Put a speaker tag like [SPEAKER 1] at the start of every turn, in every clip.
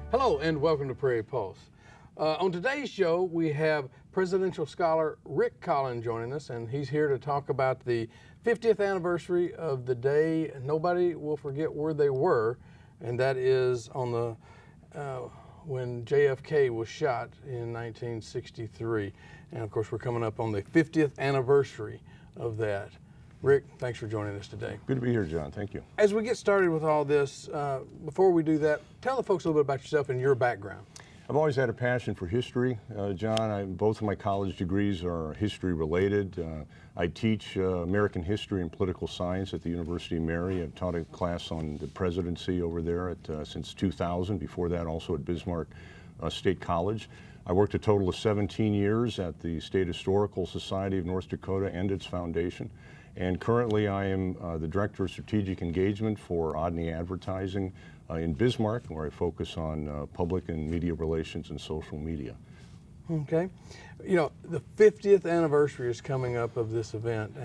[SPEAKER 1] Hello and welcome to Prairie Pulse. On today's show, we have presidential scholar Rick Collin joining us, and he's here to talk about the 50th anniversary of the day nobody will forget where they were, and that is on the when JFK was shot in 1963. And of course, we're coming up on the 50th anniversary of that. Rick, thanks for joining us today.
[SPEAKER 2] Good to be here, John. Thank you.
[SPEAKER 1] As we get started with all this, before we do that, tell the folks a little bit about yourself and your background.
[SPEAKER 2] I've always had a passion for history, John. Both of my college degrees are history related. I teach American history and political science at the University of Mary. I've taught a class on the presidency over there since 2000. Before that, also at Bismarck State College. I worked a total of 17 years at the State Historical Society of North Dakota and its foundation. And currently I am the Director of Strategic Engagement for Odney Advertising in Bismarck, where I focus on public and media relations and social media.
[SPEAKER 1] Okay. You know, the 50th anniversary is coming up of this event,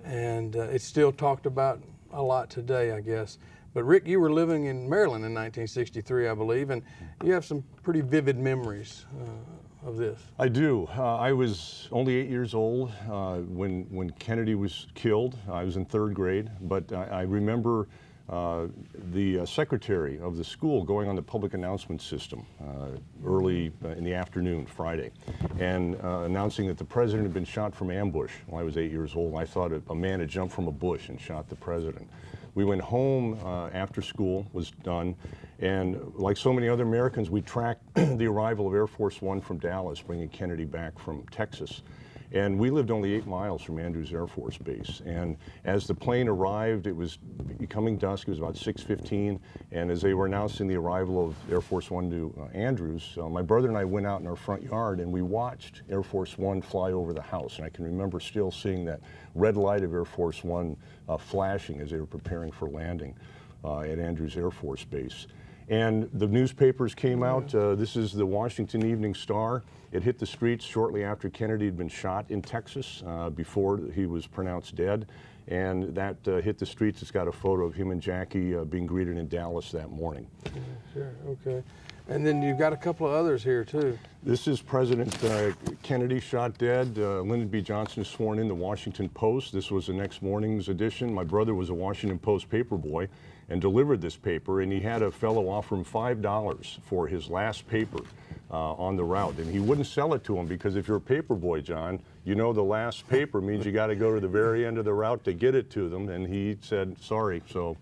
[SPEAKER 1] and it's still talked about a lot today, I guess. But Rick, you were living in Maryland in 1963, I believe, and you have some pretty vivid memories of this.
[SPEAKER 2] I do. I was only 8 years old when Kennedy was killed. I was in third grade, but I remember the secretary of the school going on the public announcement system early in the afternoon, Friday, and announcing that the president had been shot from ambush. When I was 8 years old, I thought a man had jumped from a bush and shot the president. We went home after school was done, and like so many other Americans, we tracked the arrival of Air Force One from Dallas, bringing Kennedy back from Texas. And we lived only 8 miles from Andrews Air Force Base. And as the plane arrived, it was becoming dusk. It was about 6:15. And as they were announcing the arrival of Air Force One to Andrews, my brother and I went out in our front yard and we watched Air Force One fly over the house. And I can remember still seeing that red light of Air Force One flashing as they were preparing for landing at Andrews Air Force Base. And the newspapers came out. This is the Washington Evening Star. It hit the streets shortly after Kennedy had been shot in Texas before he was pronounced dead. And that hit the streets. It's got a photo of him and Jackie being greeted in Dallas that morning.
[SPEAKER 1] Sure, okay. And then you've got a couple of others here too.
[SPEAKER 2] This is President Kennedy shot dead. Lyndon B. Johnson is sworn in, the Washington Post. This was the next morning's edition. My brother was a Washington Post paper boy and delivered this paper, and he had a fellow offer him $5 for his last paper on the route. And he wouldn't sell it to him because if you're a paper boy, John, you know the last paper means you got to go to the very end of the route to get it to them. And he said, sorry. So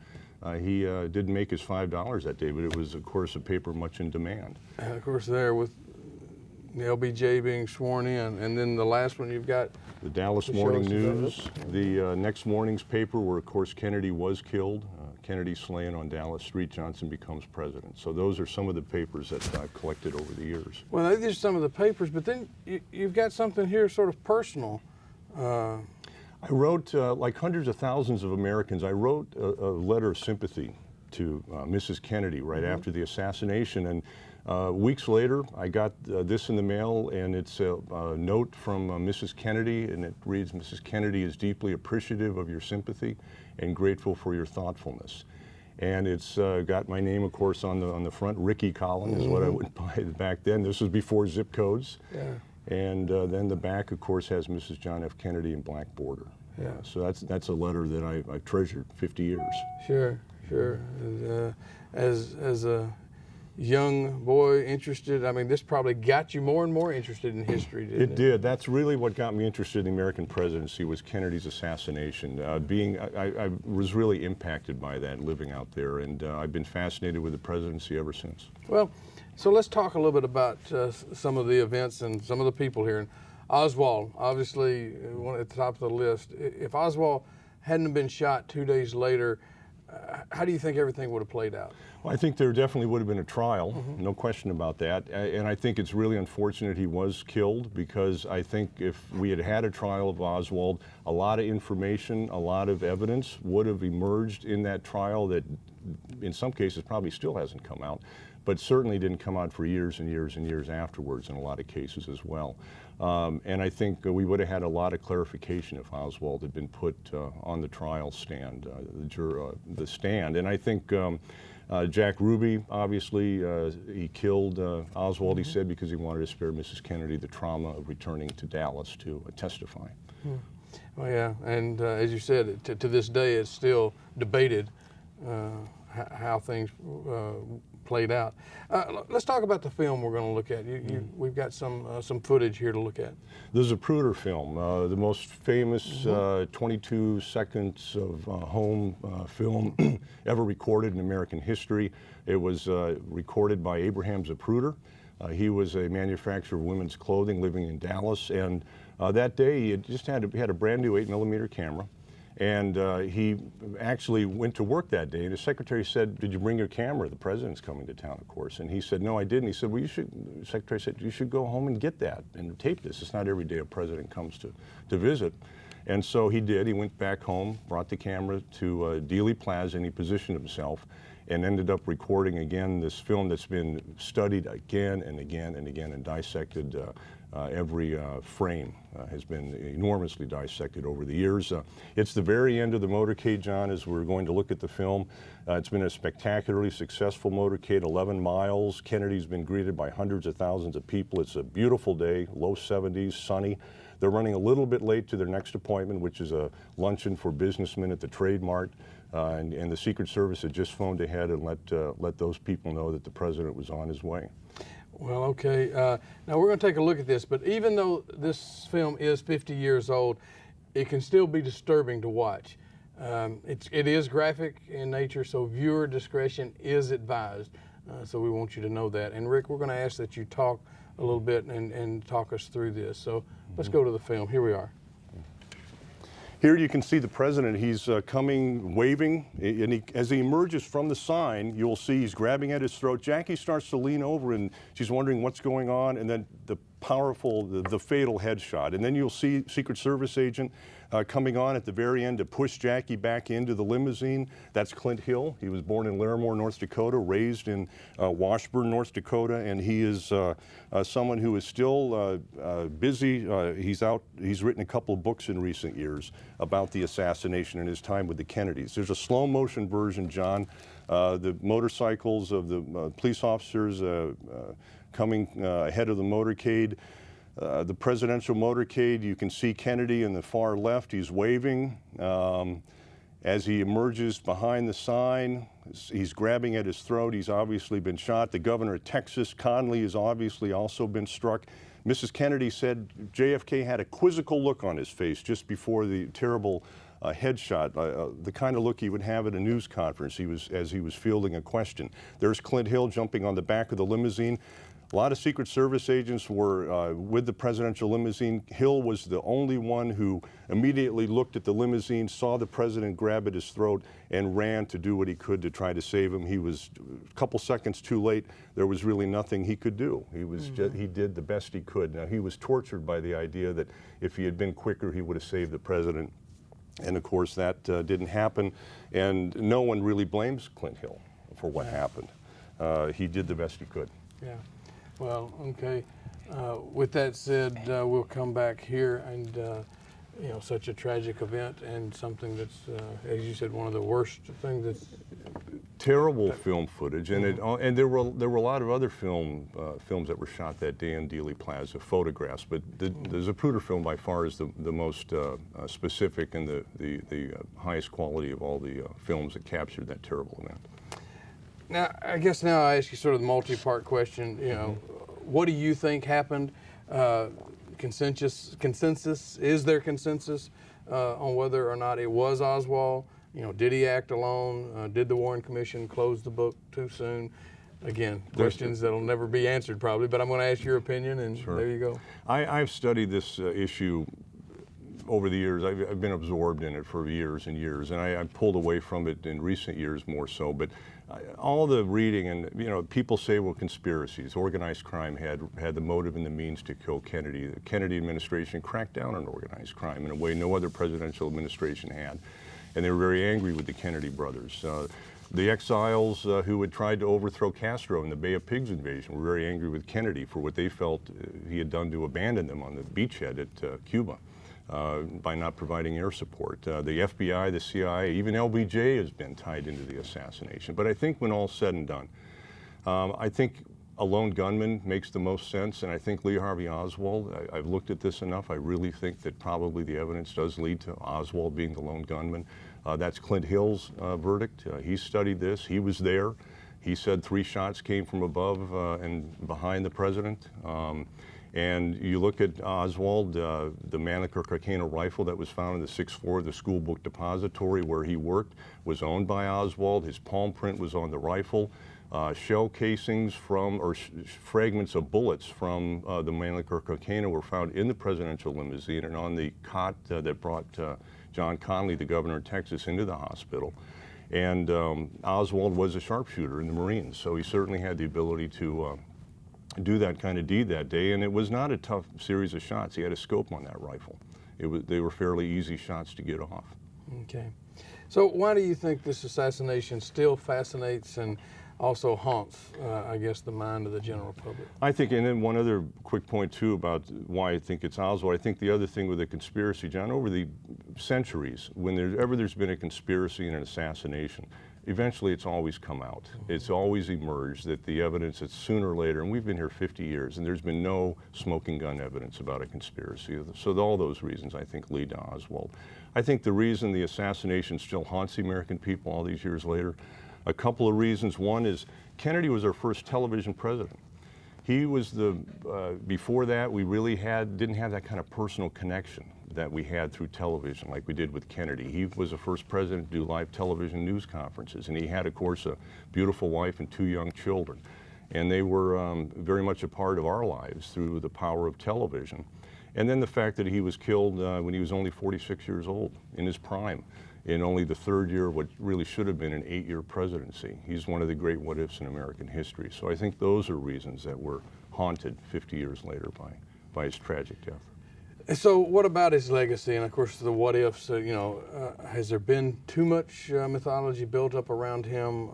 [SPEAKER 2] he didn't make his $5 that day, but it was, of course, a paper much in demand.
[SPEAKER 1] And of course, there with the LBJ being sworn in, and then the last one you've got
[SPEAKER 2] the Dallas Morning News, the next morning's paper where, of course, Kennedy was killed. Kennedy slain on Dallas Street, Johnson becomes president. So those are some of the papers that I've collected over the years.
[SPEAKER 1] Well, these are some of the papers, but then you've got something here sort of personal.
[SPEAKER 2] I wrote, like hundreds of thousands of Americans, I wrote a letter of sympathy to Mrs. Kennedy right after the assassination. And weeks later, I got this in the mail, and it's a note from Mrs. Kennedy, and it reads, Mrs. Kennedy is deeply appreciative of your sympathy and grateful for your thoughtfulness. And it's got my name, of course, on the front. Ricky Collin is what I went by back then. This was before zip codes. Yeah. And then the back, of course, has Mrs. John F. Kennedy in black border. Yeah. So that's a letter that I've treasured 50 years.
[SPEAKER 1] Sure, sure. And, as a young boy interested, I mean, this probably got you more and more interested in history, didn't it?
[SPEAKER 2] It did. That's really what got me interested in the American presidency was Kennedy's assassination. I was really impacted by that living out there, and I've been fascinated with the presidency ever since.
[SPEAKER 1] Well, so let's talk a little bit about some of the events and some of the people here. And Oswald, obviously, one at the top of the list. If Oswald hadn't been shot 2 days later, how do you think everything would have played out?
[SPEAKER 2] Well, I think there definitely would have been a trial, no question about that. And I think it's really unfortunate he was killed, because I think if we had had a trial of Oswald, a lot of information, a lot of evidence would have emerged in that trial that in some cases probably still hasn't come out, but certainly didn't come out for years and years and years afterwards in a lot of cases as well. And I think we would have had a lot of clarification if Oswald had been put on the trial stand, the stand. And I think Jack Ruby, obviously, he killed Oswald, he said, because he wanted to spare Mrs. Kennedy the trauma of returning to Dallas to testify.
[SPEAKER 1] Well, yeah, and as you said, to this day, it's still debated how things played out. Let's talk about the film we're going to look at. We've got some footage here to look at.
[SPEAKER 2] The Zapruder film, the most famous 22 seconds of home film ever recorded in American history. It was recorded by Abraham Zapruder. He was a manufacturer of women's clothing living in Dallas, and that day he had a brand new 8mm camera. And he actually went to work that day, and his secretary said, "Did you bring your camera? The president's coming to town, of course." And he said, "No, I didn't." He said, "Well, the secretary said, you should go home and get that and tape this. It's not every day a president comes to visit." And so he did. He went back home, brought the camera to Dealey Plaza, and he positioned himself and ended up recording again this film that's been studied again and again and again and dissected. Every frame has been enormously dissected over the years. It's the very end of the motorcade, John, as we're going to look at the film. It's been a spectacularly successful motorcade, 11 miles. Kennedy's been greeted by hundreds of thousands of people. It's a beautiful day, low 70s, sunny. They're running a little bit late to their next appointment, which is a luncheon for businessmen at the Trade Mart. And the Secret Service had just phoned ahead and let those people know that the president was on his way.
[SPEAKER 1] Well, okay. Now we're going to take a look at this, but even though this film is 50 years old, it can still be disturbing to watch. It is graphic in nature, so viewer discretion is advised. So we want you to know that. And Rick, we're going to ask that you talk a little bit and talk us through this. So let's go to the film. Here we are.
[SPEAKER 2] Here you can see the president. He's coming, waving, and as he emerges from the sign, you'll see he's grabbing at his throat. Jackie starts to lean over, and she's wondering what's going on, and then the fatal headshot. And then you'll see Secret Service agent coming on at the very end to push Jackie back into the limousine. That's Clint Hill. He was born in Larimore, North Dakota, raised in Washburn, North Dakota, and he is someone who is still busy. He's written a couple of books in recent years about the assassination and his time with the Kennedys. There's a slow motion version, John. The motorcycles of the police officers coming ahead of the motorcade. The presidential motorcade, you can see Kennedy in the far left. He's waving. As he emerges behind the sign, he's grabbing at his throat. He's obviously been shot. The governor of Texas, Conley, has obviously also been struck. Mrs. Kennedy said JFK had a quizzical look on his face just before the terrible headshot, the kind of look he would have at a news conference as he was fielding a question. There's Clint Hill jumping on the back of the limousine. A lot of Secret Service agents were with the presidential limousine. Hill was the only one who immediately looked at the limousine, saw the president grab at his throat, and ran to do what he could to try to save him. He was a couple seconds too late. There was really nothing he could do. He did the best he could. Now, he was tortured by the idea that if he had been quicker, he would have saved the president. And of course, that didn't happen. And no one really blames Clint Hill for what happened. He did the best he could.
[SPEAKER 1] Yeah. Well, okay. With that said, we'll come back here and, such a tragic event and something that's, as you said, one of the worst things that's...
[SPEAKER 2] Terrible film footage, and and there were a lot of other films that were shot that day in Dealey Plaza, photographs, but the Zapruder film by far is the most specific and the highest quality of all the films that captured that terrible event.
[SPEAKER 1] Now, I guess now I ask you sort of the multi-part question, what do you think happened? Consensus, is there consensus on whether or not it was Oswald? Did he act alone? Did the Warren Commission close the book too soon? Again, questions that'll never be answered probably, but I'm going to ask your opinion, and there you go.
[SPEAKER 2] I've studied this issue over the years. I've been absorbed in it for years and years, and I pulled away from it in recent years more so, but all the reading and, people say, well, conspiracies, organized crime had the motive and the means to kill Kennedy. The Kennedy administration cracked down on organized crime in a way no other presidential administration had. And they were very angry with the Kennedy brothers. The exiles who had tried to overthrow Castro in the Bay of Pigs invasion were very angry with Kennedy for what they felt he had done to abandon them on the beachhead at Cuba. by not providing air support. The FBI, the CIA, even LBJ has been tied into the assassination. But I think when all's said and done, I think a lone gunman makes the most sense, and I think Lee Harvey Oswald, I've looked at this enough, I really think that probably the evidence does lead to Oswald being the lone gunman. That's Clint Hill's verdict. He studied this, he was there. He said 3 shots came from above and behind the president. And you look at Oswald, the Mannlicher Carcano rifle that was found in the 6th floor of the school book depository where he worked was owned by Oswald. His palm print was on the rifle. Shell casings from, or fragments of bullets from the Mannlicher Carcano were found in the presidential limousine and on the cot that brought John Connally, the governor of Texas, into the hospital. And Oswald was a sharpshooter in the Marines, so he certainly had the ability to do that kind of deed that day, and it was not a tough series of shots. He had a scope on that rifle. They were fairly easy shots to get off.
[SPEAKER 1] Okay. So why do you think this assassination still fascinates and also haunts, I guess, the mind of the general public?
[SPEAKER 2] I think, and then one other quick point too about why I think it's Oswald. I think the other thing with the conspiracy, John, over the centuries, whenever there's been a conspiracy and an assassination, eventually it's always come out. It's always emerged that the evidence that sooner or later, and we've been here 50 years, and there's been no smoking gun evidence about a conspiracy. So all those reasons, I think, lead to Oswald. I think the reason the assassination still haunts the American people all these years later, a couple of reasons. One is Kennedy was our first television president. He was before that, we really didn't have that kind of personal connection that we had through television like we did with Kennedy. He was the first president to do live television news conferences, and he had, of course, a beautiful wife and 2 young children. And they were very much a part of our lives through the power of television. And then the fact that he was killed when he was only 46 years old, in his prime, in only the 3rd year of what really should have been an 8-year presidency. He's one of the great what-ifs in American history. So I think those are reasons that we're haunted 50 years later by his tragic death.
[SPEAKER 1] So what about his legacy and, of course, the what-ifs? Has there been too much mythology built up around him,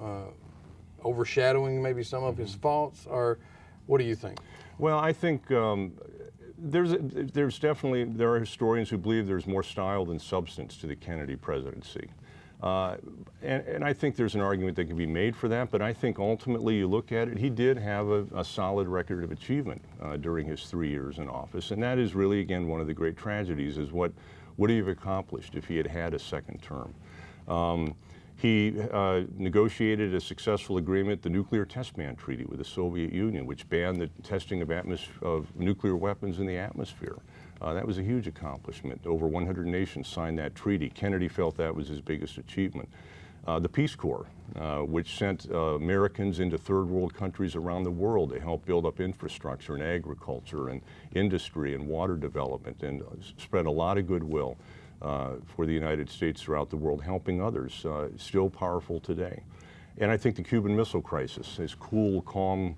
[SPEAKER 1] overshadowing maybe some of his faults, or what do you think?
[SPEAKER 2] Well, I think there are historians who believe there's more style than substance to the Kennedy presidency. And I think there's an argument that can be made for that, but I think ultimately you look at it, he did have a solid record of achievement during his 3 years in office, and that is really, again, one of the great tragedies is what would he have accomplished if he had had a second term. He negotiated a successful agreement, the Nuclear Test Ban Treaty with the Soviet Union, which banned the testing of nuclear weapons in the atmosphere. That was a huge accomplishment. Over 100 nations signed that treaty. Kennedy felt that was his biggest achievement. The Peace Corps, which sent Americans into third world countries around the world to help build up infrastructure and agriculture and industry and water development, and spread a lot of goodwill for the United States throughout the world, helping others, still powerful today. And I think the Cuban Missile Crisis, his cool, calm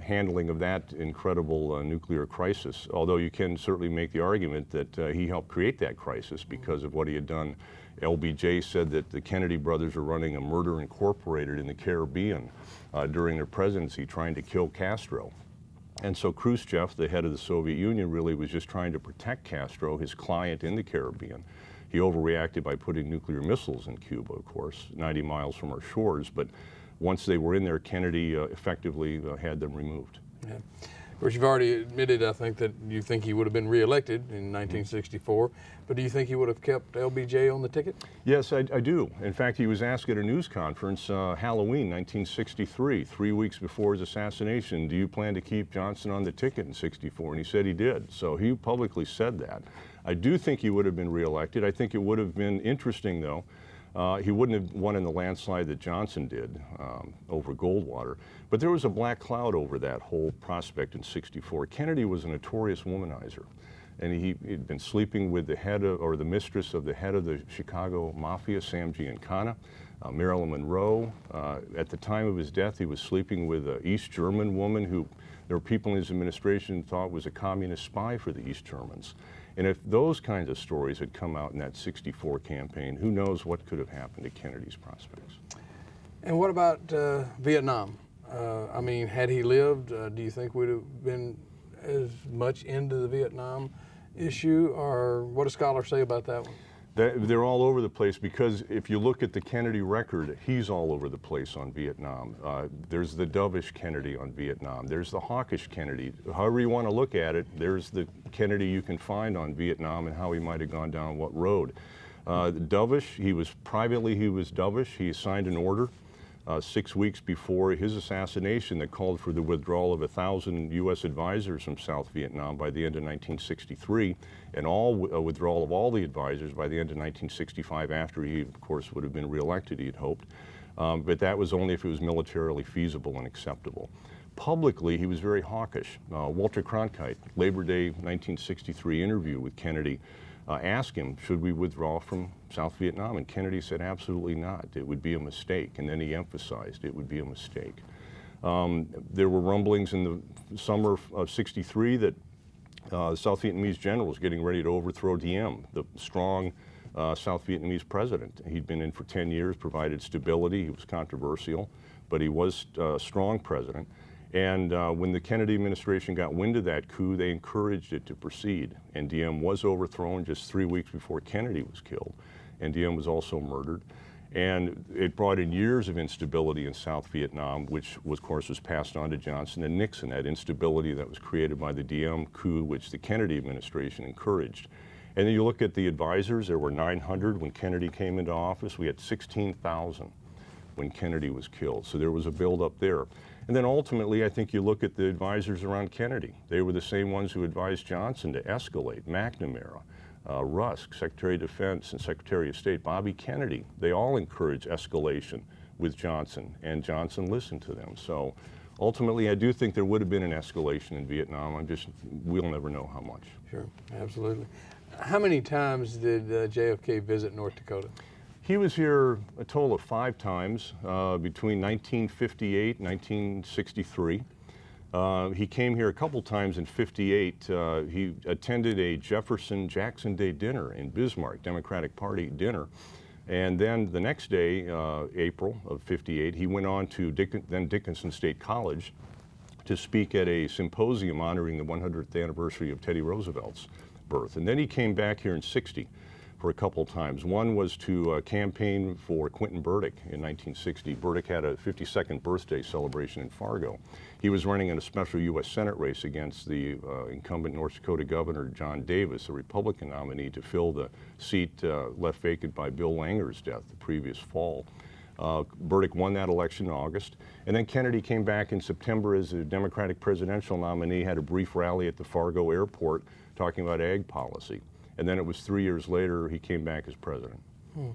[SPEAKER 2] handling of that incredible nuclear crisis, although you can certainly make the argument that he helped create that crisis because of what he had done. LBJ said that the Kennedy brothers were running a murder incorporated in the Caribbean during their presidency, trying to kill Castro. And so Khrushchev, the head of the Soviet Union, really was just trying to protect Castro, his client in the Caribbean. He overreacted by putting nuclear missiles in Cuba, of course, 90 miles from our shores. But once they were in there, Kennedy effectively had them removed.
[SPEAKER 1] Yeah. Of course, you've already admitted, I think, that you think he would have been reelected in 1964, but do you think he would have kept LBJ on the ticket?
[SPEAKER 2] Yes, I do. In fact, he was asked at a news conference, Halloween 1963, 3 weeks before his assassination, do you plan to keep Johnson on the ticket in '64? And he said he did. So he publicly said that. I do think he would have been reelected. I think it would have been interesting, though. He wouldn't have won in the landslide that Johnson did over Goldwater. But there was a black cloud over that whole prospect in '64. Kennedy was a notorious womanizer. And he'd been sleeping with the head of, or the mistress of the head of the Chicago Mafia, Sam Giancana, Marilyn Monroe. At the time of his death, he was sleeping with an East German woman who there were people in his administration thought was a communist spy for the East Germans. And if those kinds of stories had come out in that '64 campaign, who knows what could have happened to Kennedy's prospects.
[SPEAKER 1] And what about Vietnam? I mean, had he lived, do you think we'd have been as much into the Vietnam issue, or what do scholars say about that one?
[SPEAKER 2] They're all over the place because if you look at the Kennedy record, he's all over the place on Vietnam. There's the dovish Kennedy on Vietnam. There's the hawkish Kennedy. However you want to look at it, there's the Kennedy you can find on Vietnam and how he might have gone down what road. Dovish, he was dovish. He signed an order 6 weeks before his assassination that called for the withdrawal of 1,000 U.S. advisors from South Vietnam by the end of 1963, and withdrawal of all the advisors by the end of 1965, after he, of course, would have been reelected, he had hoped. But that was only if it was militarily feasible and acceptable. Publicly, he was very hawkish. Walter Cronkite, Labor Day 1963 interview with Kennedy, asked him, should we withdraw from South Vietnam? And Kennedy said, absolutely not. It would be a mistake. And then he emphasized it would be a mistake. There were rumblings in the summer of '63 that the South Vietnamese general was getting ready to overthrow Diem, the strong South Vietnamese president. He'd been in for 10 years, provided stability. He was controversial, but he was a strong president. And when the Kennedy administration got wind of that coup, they encouraged it to proceed. And Diem was overthrown just 3 weeks before Kennedy was killed. And Diem was also murdered. And it brought in years of instability in South Vietnam, which, of course, was passed on to Johnson and Nixon, that instability that was created by the Diem coup, which the Kennedy administration encouraged. And then you look at the advisors, there were 900 when Kennedy came into office. We had 16,000 when Kennedy was killed. So there was a buildup there. And then ultimately, I think you look at the advisors around Kennedy. They were the same ones who advised Johnson to escalate. McNamara, Rusk, Secretary of Defense, and Secretary of State, Bobby Kennedy. They all encouraged escalation with Johnson, and Johnson listened to them. So ultimately, I do think there would have been an escalation in Vietnam. We'll never know how much.
[SPEAKER 1] Sure, absolutely. How many times did JFK visit North Dakota?
[SPEAKER 2] He was here a total of 5 times between 1958 and 1963. He came here a couple times in '58. He attended a Jefferson-Jackson Day dinner in Bismarck, Democratic Party dinner. And then the next day, April of '58, he went on to then Dickinson State College to speak at a symposium honoring the 100th anniversary of Teddy Roosevelt's birth. And then he came back here in '60. For a couple times. One was to campaign for Quentin Burdick in 1960. Burdick had a 52nd birthday celebration in Fargo. He was running in a special U.S. Senate race against the incumbent North Dakota Governor John Davis, a Republican nominee, to fill the seat left vacant by Bill Langer's death the previous fall. Burdick won that election in August, and then Kennedy came back in September as a Democratic presidential nominee, had a brief rally at the Fargo airport talking about ag policy. And then it was 3 years later he came back as president.
[SPEAKER 1] Well,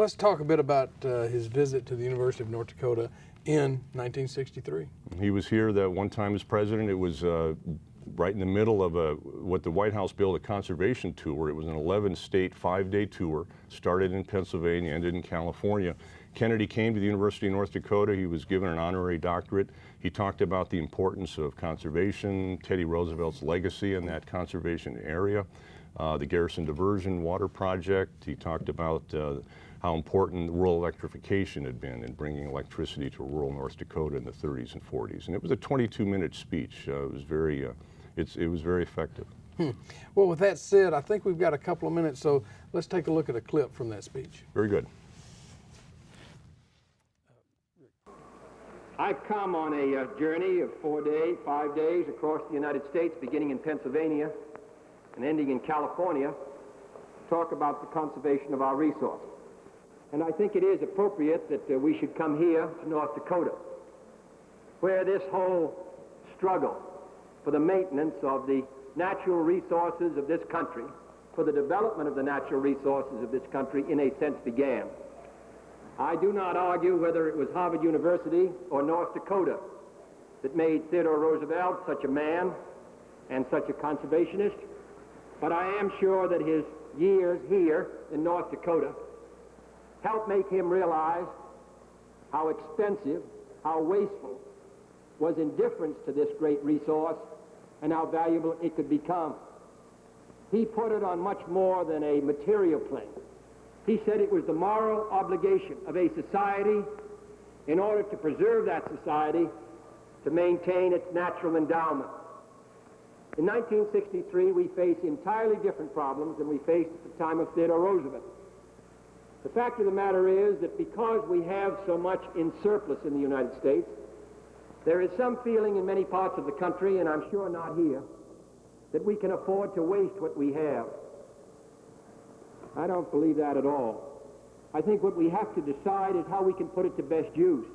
[SPEAKER 1] let's talk a bit about his visit to the University of North Dakota in 1963.
[SPEAKER 2] He was here that one time as president. It was right in the middle of what the White House billed a conservation tour. It was an 11-state, 5-day tour, started in Pennsylvania, ended in California. Kennedy came to the University of North Dakota. He was given an honorary doctorate. He talked about the importance of conservation, Teddy Roosevelt's legacy in that conservation area. The Garrison Diversion Water Project. He talked about how important rural electrification had been in bringing electricity to rural North Dakota in the 30s and 40s. And it was a 22-minute speech. It was very effective.
[SPEAKER 1] Well, with that said, I think we've got a couple of minutes, so let's take a look at a clip from that speech.
[SPEAKER 2] Very good.
[SPEAKER 3] I've come on a journey of 5 days across the United States, beginning in Pennsylvania and ending in California, to talk about the conservation of our resources. And I think it is appropriate that we should come here to North Dakota, where this whole struggle for the maintenance of the natural resources of this country, for the development of the natural resources of this country, in a sense began. I do not argue whether it was Harvard University or North Dakota that made Theodore Roosevelt such a man and such a conservationist, but I am sure that his years here in North Dakota helped make him realize how expensive, how wasteful was indifference to this great resource and how valuable it could become. He put it on much more than a material plane. He said it was the moral obligation of a society, in order to preserve that society, to maintain its natural endowment. In 1963, we face entirely different problems than we faced at the time of Theodore Roosevelt. The fact of the matter is that because we have so much in surplus in the United States, there is some feeling in many parts of the country, and I'm sure not here, that we can afford to waste what we have. I don't believe that at all. I think what we have to decide is how we can put it to best use.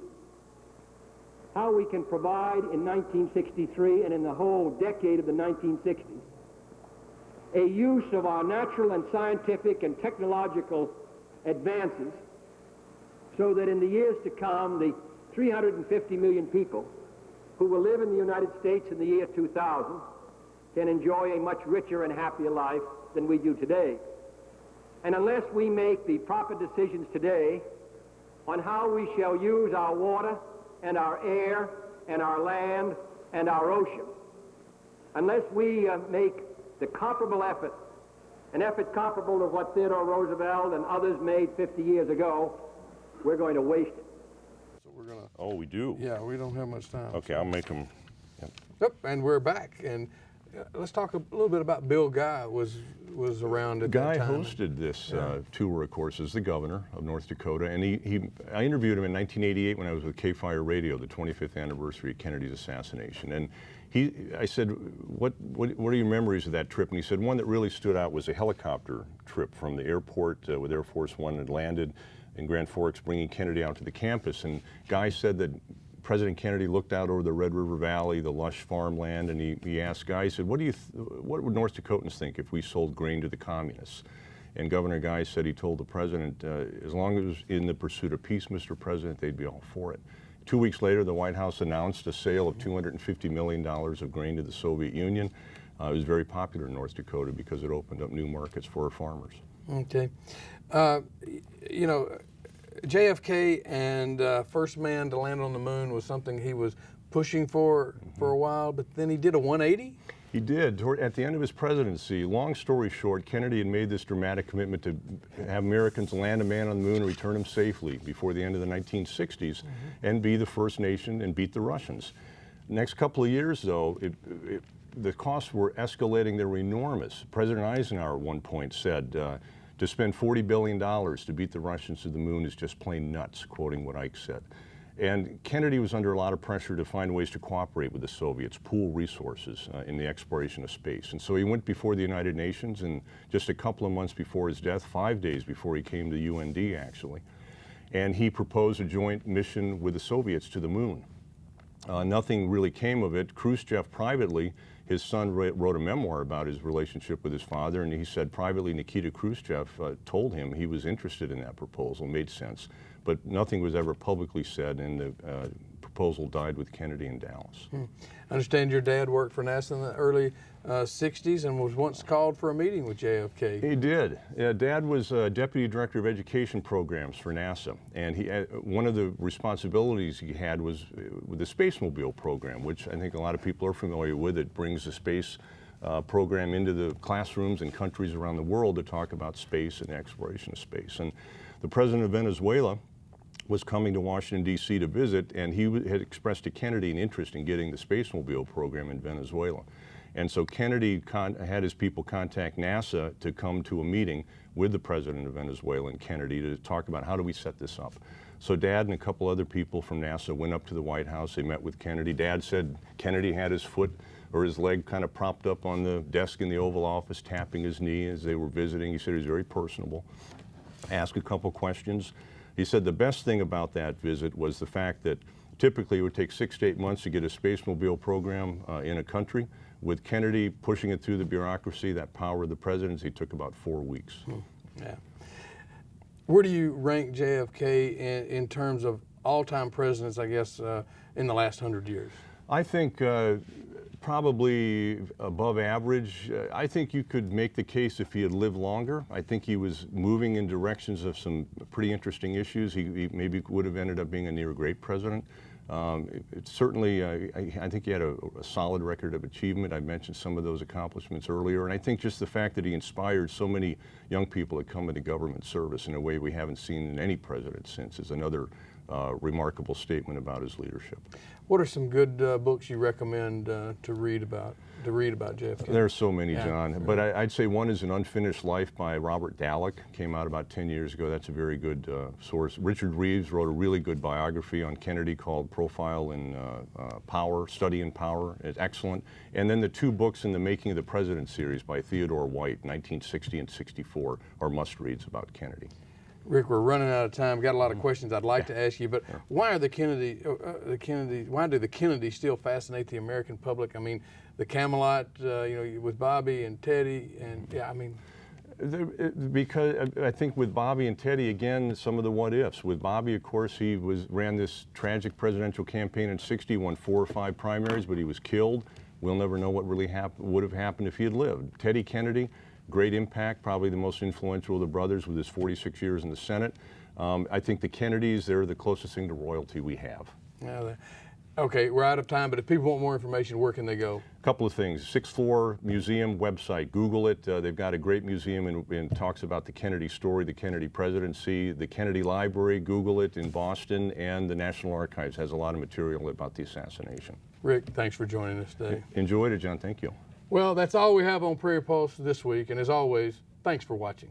[SPEAKER 3] How we can provide in 1963 and in the whole decade of the 1960s a use of our natural and scientific and technological advances so that in the years to come, the 350 million people who will live in the United States in the year 2000 can enjoy a much richer and happier life than we do today. And unless we make the proper decisions today on how we shall use our water and our air and our land and our ocean, unless we make the comparable effort, an effort comparable to what Theodore Roosevelt and others made 50 years ago, we're going to waste it.
[SPEAKER 1] So we're gonna.
[SPEAKER 2] Oh, we do?
[SPEAKER 1] Yeah, we don't have much time.
[SPEAKER 2] Okay, I'll make them.
[SPEAKER 1] Yep, and we're back. And let's talk a little bit about Bill Guy was around at
[SPEAKER 2] Guy
[SPEAKER 1] that time.
[SPEAKER 2] hosted this tour, of course, as the governor of North Dakota, and I interviewed him in 1988 when I was with K-Fire Radio, the 25th anniversary of Kennedy's assassination. And I said, what are your memories of that trip? And he said one that really stood out was a helicopter trip from the airport with Air Force One had landed in Grand Forks, bringing Kennedy out to the campus. And Guy said that President Kennedy looked out over the Red River Valley, the lush farmland, and he asked Guy, he said, what would North Dakotans think if we sold grain to the communists? And Governor Guy said he told the president, as long as it was in the pursuit of peace, Mr. President, they'd be all for it. 2 weeks later, the White House announced a sale of $250 million of grain to the Soviet Union. It was very popular in North Dakota because it opened up new markets for our farmers.
[SPEAKER 1] Okay. You know, JFK and first man to land on the moon was something he was pushing for a while, but then he did a 180?
[SPEAKER 2] He did. At the end of his presidency, long story short, Kennedy had made this dramatic commitment to have Americans land a man on the moon and return him safely before the end of the 1960s and be the first nation and beat the Russians. Next couple of years, though, the costs were escalating. They were enormous. President Eisenhower at one point said, to spend $40 billion to beat the Russians to the moon is just plain nuts, quoting what Ike said. And Kennedy was under a lot of pressure to find ways to cooperate with the Soviets, pool resources in the exploration of space. And so he went before the United Nations, and just a couple of months before his death, 5 days before he came to UND actually, and he proposed a joint mission with the Soviets to the moon. Nothing really came of it. Khrushchev privately, his son wrote a memoir about his relationship with his father, and he said privately Nikita Khrushchev told him he was interested in that proposal, made sense. But nothing was ever publicly said, and the proposal died with Kennedy in Dallas.
[SPEAKER 1] I understand your dad worked for NASA in the early 60s and was once called for a meeting with JFK.
[SPEAKER 2] He did. Dad was Deputy Director of Education Programs for NASA, and one of the responsibilities he had was with the Spacemobile program, which I think a lot of people are familiar with. It brings the space program into the classrooms in countries around the world to talk about space and the exploration of space. And the president of Venezuela was coming to Washington, D.C. to visit, and he had expressed to Kennedy an interest in getting the Spacemobile program in Venezuela. And so Kennedy had his people contact NASA to come to a meeting with the president of Venezuela and Kennedy to talk about how do we set this up. So Dad and a couple other people from NASA went up to the White House. They met with Kennedy. Dad said Kennedy had his foot or his leg kind of propped up on the desk in the Oval Office, tapping his knee as they were visiting. He said he was very personable, asked a couple questions. He said the best thing about that visit was the fact that typically it would take 6 to 8 months to get a Spacemobile program in a country. With Kennedy pushing it through the bureaucracy, that power of the presidency, it took about 4 weeks.
[SPEAKER 1] Yeah. Where do you rank JFK in terms of all-time presidents, I guess, in the last 100 years?
[SPEAKER 2] I think probably above average. I think you could make the case if he had lived longer. I think he was moving in directions of some pretty interesting issues. He maybe would have ended up being a near great president. Certainly, I think he had a solid record of achievement. I mentioned some of those accomplishments earlier, and I think just the fact that he inspired so many young people to come into government service in a way we haven't seen in any president since is another remarkable statement about his leadership.
[SPEAKER 1] What are some good books you recommend to read about JFK?
[SPEAKER 2] There are so many,
[SPEAKER 1] Yeah.
[SPEAKER 2] John, but I'd say one is An Unfinished Life by Robert Dallek. Came out about 10 years ago. That's a very good source. Richard Reeves wrote a really good biography on Kennedy called Profile in Power, Study in Power. It's excellent. And then the two books in the Making of the President series by Theodore White, 1960 and 64, are must-reads about Kennedy.
[SPEAKER 1] Rick, we're running out of time. Got a lot of questions I'd like to ask you, but why are the why do the Kennedys still fascinate the American public? I mean, the Camelot, with Bobby and Teddy, and yeah, I mean.
[SPEAKER 2] Because I think with Bobby and Teddy, again, some of the what ifs. With Bobby, of course, he ran this tragic presidential campaign in '60, won 4 or 5 primaries, but he was killed. We'll never know what really would have happened if he had lived. Teddy Kennedy, great impact, probably the most influential of the brothers with his 46 years in the Senate. I think the Kennedys, they're the closest thing to royalty we have.
[SPEAKER 1] Yeah, okay, we're out of time, but if people want more information, where can they go?
[SPEAKER 2] A couple of things. 6-4 Museum website. Google it. They've got a great museum and talks about the Kennedy story, the Kennedy presidency. The Kennedy Library, Google it, in Boston, and the National Archives has a lot of material about the assassination.
[SPEAKER 1] Rick, thanks for joining us today.
[SPEAKER 2] Enjoyed it, John. Thank you.
[SPEAKER 1] Well, that's all we have on Prairie Pulse this week, and as always, thanks for watching.